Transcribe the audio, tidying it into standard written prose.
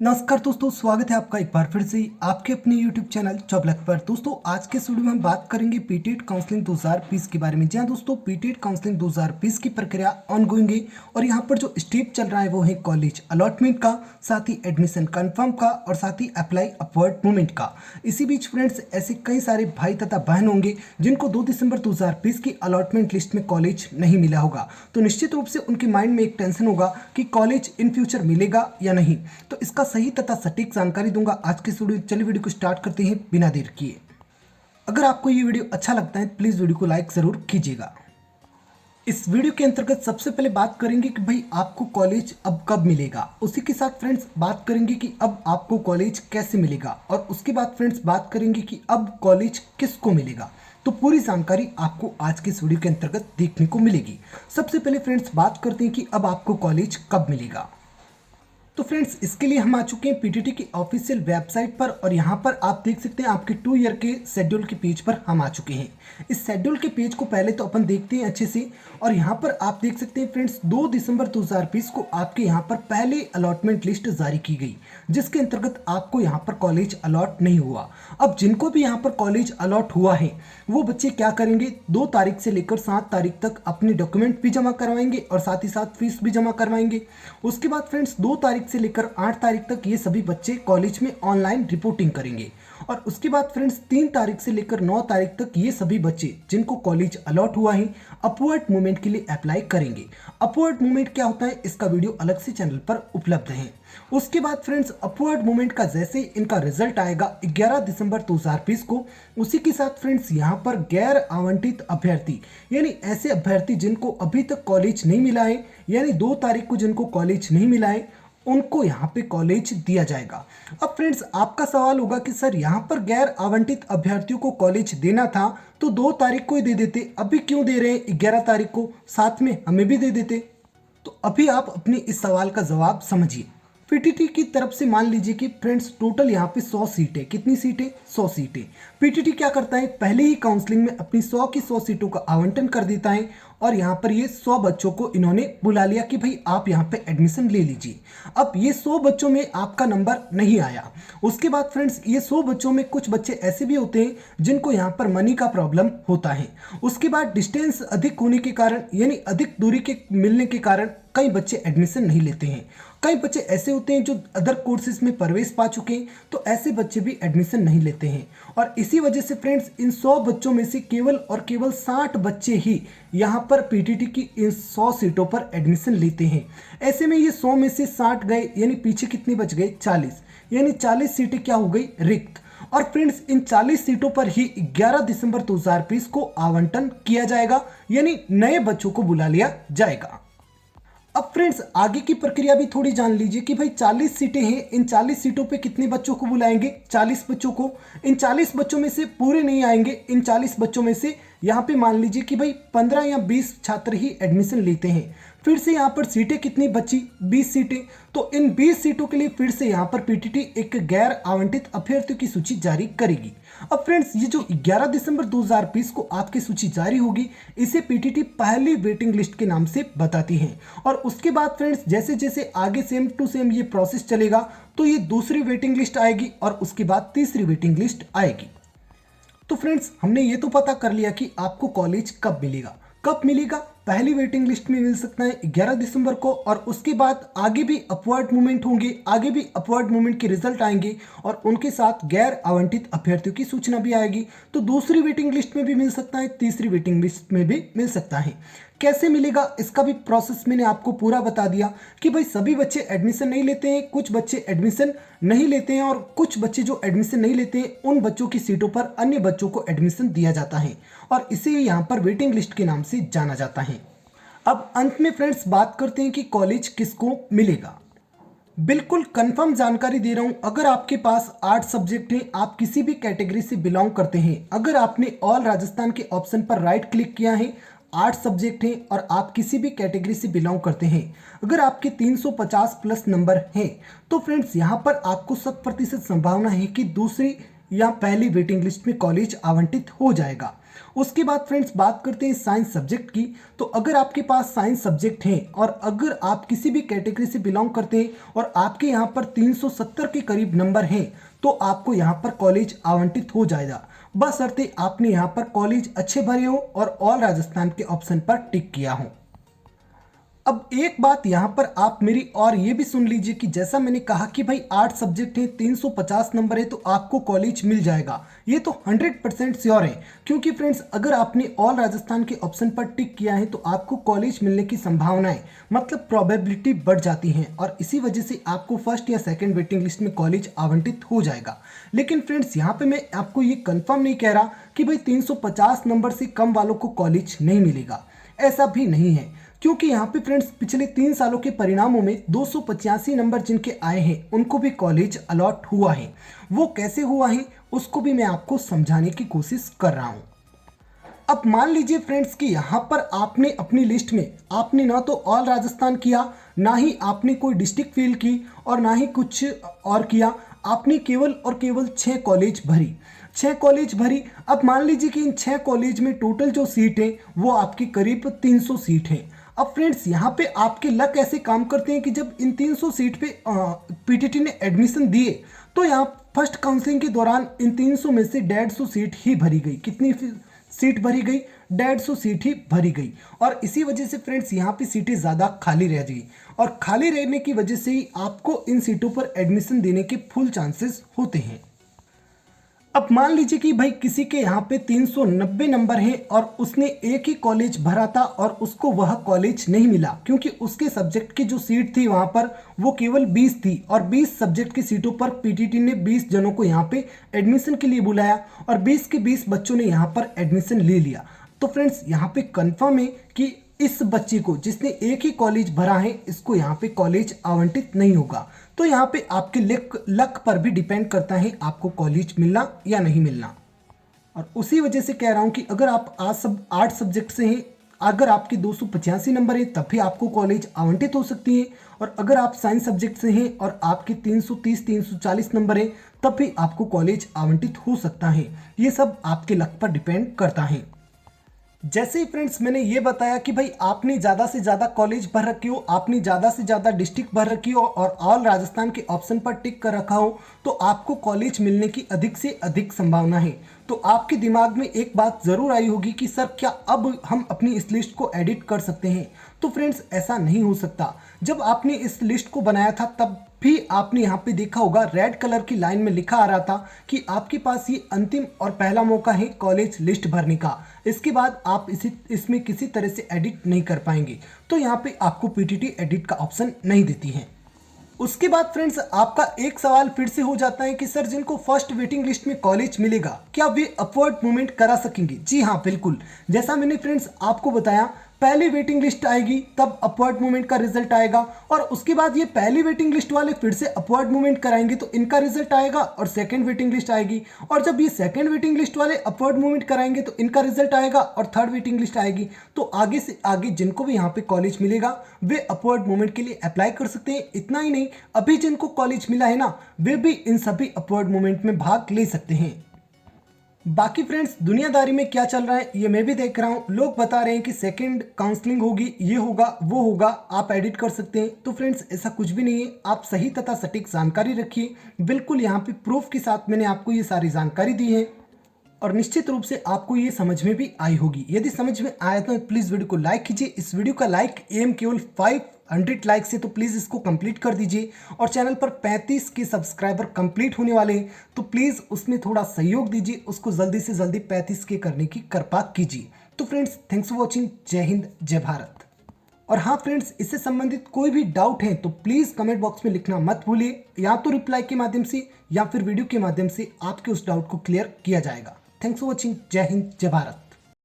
नमस्कार दोस्तों, स्वागत है आपका एक बार फिर से आपके अपने YouTube चैनल जॉब लक पर। दोस्तों आज के इस वीडियो में हम बात करेंगे पीटेट काउंसलिंग 2020 के बारे में। जी हाँ दोस्तों, पीटेट काउंसलिंग 2020 की प्रक्रिया ऑनगोइंग है और यहाँ पर जो स्टेप चल रहा है वो है कॉलेज अलॉटमेंट का, साथ ही एडमिशन कंफर्म का और साथ ही अप्लाई अपवर्ड मूवमेंट का। इसी बीच फ्रेंड्स ऐसे कई सारे भाई तथा बहन होंगे जिनको 2 दिसंबर 2020 की अलॉटमेंट लिस्ट में कॉलेज नहीं मिला होगा, तो निश्चित रूप से उनके माइंड में एक टेंशन होगा कि कॉलेज इन फ्यूचर मिलेगा या नहीं। तो इसका सही तथा सटीक जानकारी दूंगा आज के वीडियो। चलिए वीडियो को स्टार्ट करते हैं बिना देर किए। अगर आपको ये वीडियो अच्छा लगता है तो प्लीज वीडियो को लाइक जरूर कीजिएगा। इस वीडियो के अंतर्गत सबसे पहले बात करेंगे कि भाई आपको कॉलेज अब कब मिलेगा। उसी के साथ फ्रेंड्स बात करेंगे कि अब आपको कॉलेज कैसे मिलेगा और उसके बाद फ्रेंड्स बात करेंगे कि अब कॉलेज किसको मिलेगा। तो पूरी जानकारी आपको आज के इस वीडियो के अंतर्गत देखने को मिलेगी। सबसे पहले फ्रेंड्स बात करते हैं कि अब आपको कॉलेज कब मिलेगा। तो फ्रेंड्स इसके लिए हम आ चुके हैं पीटीटी की ऑफिशियल वेबसाइट पर और यहाँ पर आप देख सकते हैं आपके 2 ईयर के शेड्यूल के पेज पर हम आ चुके हैं। इस शेड्यूल के पेज को पहले तो अपन देखते हैं अच्छे से और यहाँ पर आप देख सकते हैं फ्रेंड्स 2 दिसंबर 2020 को आपके यहाँ पर पहले अलॉटमेंट लिस्ट जारी की गई, जिसके अंतर्गत आपको यहाँ पर कॉलेज अलॉट नहीं हुआ। अब जिनको भी यहाँ पर कॉलेज अलॉट हुआ है वो बच्चे क्या करेंगे, 2 तारीख से लेकर 7 तारीख तक अपने डॉक्यूमेंट भी जमा करवाएंगे और साथ ही साथ फीस भी जमा करवाएंगे। उसके बाद फ्रेंड्स 2 तारीख से लेकर 8 तारीख तक ये सभी बच्चे कॉलेज में ऑनलाइन रिपोर्टिंग करेंगे और उसके बाद फ्रेंड्स 3 तारीख से लेकर 9 तारीख तक ये सभी बच्चे जिनको कॉलेज अलॉट हुआ है अपवर्ड मूवमेंट के लिए अप्लाई करेंगे। अपवर्ड मूवमेंट क्या होता है इसका वीडियो अलग से चैनल पर उपलब्ध है। उसके बाद फ्रेंड्स अपवर्ड मूवमेंट का जैसे ही इनका रिजल्ट आएगा 11 दिसंबर 2020 को, उसी के साथ फ्रेंड्स यहाँ पर गैर आवंटित अभ्यर्थी यानी ऐसे अभ्यर्थी जिनको अभी तक कॉलेज नहीं मिला है, यानी 2 तारीख को जिनको कॉलेज नहीं मिला है उनको यहाँ पे कॉलेज दिया जाएगा। अब फ्रेंड्स आपका सवाल होगा कि सर यहाँ पर गैर आवंटित अभ्यर्थियों को कॉलेज देना था तो 2 तारीख को ही दे देते, अभी क्यों दे रहे हैं 11 तारीख को, साथ में हमें भी दे देते। तो अभी आप अपने इस सवाल का जवाब समझिए। पीटीटी की तरफ से मान लीजिए कि फ्रेंड्स टोटल यहाँ पे 100 सीटें, कितनी सीटें 100 सीटें। पीटीटी क्या करता है, पहले ही काउंसलिंग में अपनी 100 की 100 सीटों का आवंटन कर देता है और यहाँ पर ये 100 बच्चों को इन्होंने बुला लिया कि भाई आप यहाँ पे एडमिशन ले लीजिए। अब ये 100 बच्चों में आपका नंबर नहीं आया। उसके बाद फ्रेंड्स ये 100 बच्चों में कुछ बच्चे ऐसे भी होते हैं जिनको यहाँ पर मनी का प्रॉब्लम होता है। उसके बाद डिस्टेंस अधिक होने के कारण यानी अधिक दूरी के मिलने के कारण कई बच्चे एडमिशन नहीं लेते हैं। कई बच्चे ऐसे होते हैं जो अदर कोर्सेज में प्रवेश पा चुके हैं, तो ऐसे बच्चे भी एडमिशन नहीं लेते हैं और इसी वजह से फ्रेंड्स इन 100 बच्चों में से केवल और केवल 60 बच्चे ही यहाँ पर पीटीटी की इन 100 सीटों पर एडमिशन लेते हैं। ऐसे में ये 100 में से 60 गए यानी पीछे कितने बच गए 40, यानी 40 सीटें क्या हो गई रिक्त। और फ्रेंड्स इन 40 सीटों पर ही 11 दिसंबर 2020 को आवंटन किया जाएगा, यानी नए बच्चों को बुला लिया जाएगा। अब फ्रेंड्स आगे की प्रक्रिया भी थोड़ी जान लीजिए कि भाई 40 सीटें हैं, इन 40 सीटों पे कितने बच्चों को बुलाएंगे, 40 बच्चों को। इन 40 बच्चों में से पूरे नहीं आएंगे, इन 40 बच्चों में से यहाँ पे मान लीजिए कि भाई 15 या 20 छात्र ही एडमिशन लेते हैं। फिर से यहाँ पर सीटें कितनी बची, 20 सीटें। तो इन 20 सीटों के लिए फिर से यहाँ पर पीटीटी एक गैर आवंटित अभ्यर्थियों की सूची जारी करेगी। अब फ्रेंड्स ये जो 11 दिसंबर 2020 को आपकी सूची जारी होगी इसे पीटीटी पहली वेटिंग लिस्ट के नाम से बताती है और उसके बाद फ्रेंड्स जैसे जैसे आगे सेम टू सेम ये प्रोसेस चलेगा तो ये दूसरी वेटिंग लिस्ट आएगी और उसके बाद तीसरी वेटिंग लिस्ट आएगी। तो फ्रेंड्स हमने ये तो पता कर लिया कि आपको कॉलेज कब मिलेगा। कब मिलेगा, पहली वेटिंग लिस्ट में मिल सकता है 11 दिसंबर को और उसके बाद आगे भी अपवर्ड मूवमेंट होंगे, आगे भी अपवर्ड मूवमेंट के रिजल्ट आएंगे और उनके साथ गैर आवंटित अभ्यर्थियों की सूचना भी आएगी। तो दूसरी वेटिंग लिस्ट में भी मिल सकता है, तीसरी वेटिंग लिस्ट में भी मिल सकता है। कैसे मिलेगा इसका भी प्रोसेस मैंने आपको पूरा बता दिया कि भाई सभी बच्चे एडमिशन नहीं लेते हैं, कुछ बच्चे एडमिशन नहीं लेते हैं और कुछ बच्चे जो एडमिशन नहीं लेते हैं उन बच्चों की सीटों पर अन्य बच्चों को एडमिशन दिया जाता है और इसे यहाँ पर वेटिंग लिस्ट के नाम से जाना जाता है। अब अंत में फ्रेंड्स बात करते हैं कि कॉलेज किसको मिलेगा। बिल्कुल कंफर्म जानकारी दे रहा हूं, अगर आपके पास 8 सब्जेक्ट हैं, आप किसी भी कैटेगरी से बिलोंग करते हैं, अगर आपने ऑल राजस्थान के ऑप्शन पर राइट क्लिक किया है, 8 सब्जेक्ट हैं और आप किसी भी कैटेगरी से बिलोंग करते हैं, अगर आपके 350 प्लस नंबर हैं तो फ्रेंड्स यहाँ पर आपको 100% संभावना है कि दूसरी या पहली वेटिंग लिस्ट में कॉलेज आवंटित हो जाएगा। उसके बाद फ्रेंड्स बात करते हैं साइंस सब्जेक्ट की। तो अगर आपके पास साइंस सब्जेक्ट है और अगर आप किसी भी कैटेगरी से बिलोंग करते हैं और आपके यहाँ पर 370 के करीब नंबर हैं तो आपको यहाँ पर कॉलेज आवंटित हो जाएगा, बशर्ते आपने यहाँ पर कॉलेज अच्छे भरे हो और ऑल राजस्थान के ऑप्शन पर टिक किया हो। अब एक बात यहाँ पर आप मेरी और ये भी सुन लीजिए कि जैसा मैंने कहा कि भाई 8 सब्जेक्ट हैं, 350 नंबर है तो आपको कॉलेज मिल जाएगा, ये तो 100% श्योर है। क्योंकि फ्रेंड्स अगर आपने ऑल राजस्थान के ऑप्शन पर टिक किया है तो आपको कॉलेज मिलने की संभावनाएं मतलब प्रोबेबिलिटी बढ़ जाती हैं और इसी वजह से आपको फर्स्ट या सेकेंड वेटिंग लिस्ट में कॉलेज आवंटित हो जाएगा। लेकिन फ्रेंड्स यहाँ पे मैं आपको ये कंफर्म नहीं कह रहा कि भाई 350 नंबर से कम वालों को कॉलेज नहीं मिलेगा, ऐसा भी नहीं है। क्योंकि यहाँ पे फ्रेंड्स पिछले 3 सालों के परिणामों में 285 नंबर जिनके आए हैं उनको भी कॉलेज अलॉट हुआ है। वो कैसे हुआ है उसको भी मैं आपको समझाने की कोशिश कर रहा हूँ। अब मान लीजिए फ्रेंड्स कि यहाँ पर आपने अपनी लिस्ट में आपने ना तो ऑल राजस्थान किया, ना ही आपने कोई डिस्ट्रिक्ट फील की और ना ही कुछ और किया, आपने केवल और केवल 6 कॉलेज भरी, 6 कॉलेज भरी। अब मान लीजिए कि इन 6 कॉलेज में टोटल जो सीट है वो आपकी करीब 300 सीट है। अब फ्रेंड्स यहाँ पे आपके लक ऐसे काम करते हैं कि जब इन 300 सीट पे पीटीटी ने एडमिशन दिए तो यहाँ फर्स्ट काउंसलिंग के दौरान इन 300 में से 150 सीट ही भरी गई। कितनी सीट भरी गई? 150 सीट ही भरी गई। और इसी वजह से फ्रेंड्स यहाँ पे सीटें ज़्यादा खाली रह गई और खाली रहने की वजह से ही आपको इन सीटों पर एडमिशन देने के फुल चांसेस होते हैं। अब मान लीजिए कि भाई किसी के यहाँ पे 390 नंबर हैं और उसने एक ही कॉलेज भरा था और उसको वह कॉलेज नहीं मिला क्योंकि उसके सब्जेक्ट की जो सीट थी वहाँ पर वो केवल 20 थी और 20 सब्जेक्ट की सीटों पर पीटीटी ने 20 जनों को यहाँ पे एडमिशन के लिए बुलाया और 20 के 20 बच्चों ने यहाँ पर एडमिशन ले लिया। तो फ्रेंड्स यहाँ पे कन्फर्म है कि इस बच्चे को जिसने एक ही कॉलेज भरा है इसको यहाँ पे कॉलेज आवंटित नहीं होगा। तो यहाँ पे आपके लक पर भी डिपेंड करता है आपको कॉलेज मिलना या नहीं मिलना। और उसी वजह से कह रहा हूँ कि अगर आप आज सब 8 सब्जेक्ट से हैं, अगर आपके 285 नंबर है तब भी आपको कॉलेज आवंटित हो सकती है और अगर आप साइंस सब्जेक्ट से हैं और आपके 330-340 नंबर है तब भी आपको कॉलेज आवंटित हो सकता है। ये सब आपके लक पर डिपेंड करता है। जैसे ही फ्रेंड्स मैंने ये बताया कि भाई आपने ज़्यादा से ज़्यादा कॉलेज भर रखी हो, आपने ज़्यादा से ज़्यादा डिस्ट्रिक्ट भर रखी हो और ऑल राजस्थान के ऑप्शन पर टिक कर रखा हो तो आपको कॉलेज मिलने की अधिक से अधिक संभावना है। तो आपके दिमाग में एक बात ज़रूर आई होगी कि सर क्या अब हम अपनी इस लिस्ट को एडिट कर सकते हैं? तो फ्रेंड्स ऐसा नहीं हो सकता। जब आपने इस लिस्ट को बनाया था तब भी आपने यहाँ पे देखा होगा रेड कलर की लाइन में लिखा आ रहा था कि आपके पास ये अंतिम और पहला मौका है कॉलेज लिस्ट भरने का, इसके बाद आप इसमें किसी तरह से एडिट नहीं कर पाएंगे। तो यहाँ पे आपको पीटीटी एडिट का ऑप्शन नहीं देती है। उसके बाद फ्रेंड्स आपका एक सवाल फिर से हो जाता है कि सर जिनको फर्स्ट वेटिंग लिस्ट में कॉलेज मिलेगा क्या वे अपवर्ड मूवमेंट करा सकेंगे? जी हाँ बिल्कुल, जैसा मैंने फ्रेंड्स आपको बताया पहली वेटिंग लिस्ट आएगी तब अपवर्ड मूवमेंट का रिजल्ट आएगा और उसके बाद ये पहली वेटिंग लिस्ट वाले फिर से अपवर्ड मूवमेंट कराएंगे तो इनका रिजल्ट आएगा और सेकंड वेटिंग लिस्ट आएगी और जब ये सेकंड वेटिंग लिस्ट वाले अपवर्ड मूवमेंट कराएंगे तो इनका रिजल्ट आएगा और थर्ड वेटिंग लिस्ट आएगी। तो आगे से आगे जिनको भी यहाँ पे कॉलेज मिलेगा वे अपवर्ड मूवमेंट के लिए अप्लाई कर सकते हैं। इतना ही नहीं, अभी जिनको कॉलेज मिला है ना वे भी इन सभी अपवर्ड मूवमेंट में भाग ले सकते हैं। बाकी फ्रेंड्स दुनियादारी में क्या चल रहा है ये मैं भी देख रहा हूँ। लोग बता रहे हैं कि सेकंड काउंसलिंग होगी, ये होगा वो होगा, आप एडिट कर सकते हैं। तो फ्रेंड्स ऐसा कुछ भी नहीं है, आप सही तथा सटीक जानकारी रखिए। बिल्कुल यहाँ पे प्रूफ के साथ मैंने आपको ये सारी जानकारी दी है और निश्चित रूप से आपको ये समझ में भी आई होगी। यदि समझ में आया तो प्लीज़ वीडियो को लाइक कीजिए। इस वीडियो का लाइक एम केवल 500 लाइक से, तो प्लीज़ इसको कंप्लीट कर दीजिए। और चैनल पर 35 के सब्सक्राइबर कंप्लीट होने वाले हैं तो प्लीज़ उसमें थोड़ा सहयोग दीजिए, उसको जल्दी से जल्दी 35 के करने की कृपा कीजिए। तो फ्रेंड्स थैंक्स फॉर वॉचिंग। जय हिंद जय भारत। और हाँ फ्रेंड्स, इससे संबंधित कोई भी डाउट है तो प्लीज़ कमेंट बॉक्स में लिखना मत भूलिए, या तो रिप्लाई के माध्यम से या फिर वीडियो के माध्यम से आपके उस डाउट को क्लियर किया जाएगा। Thanks for watching. जय हिंद जय भारत।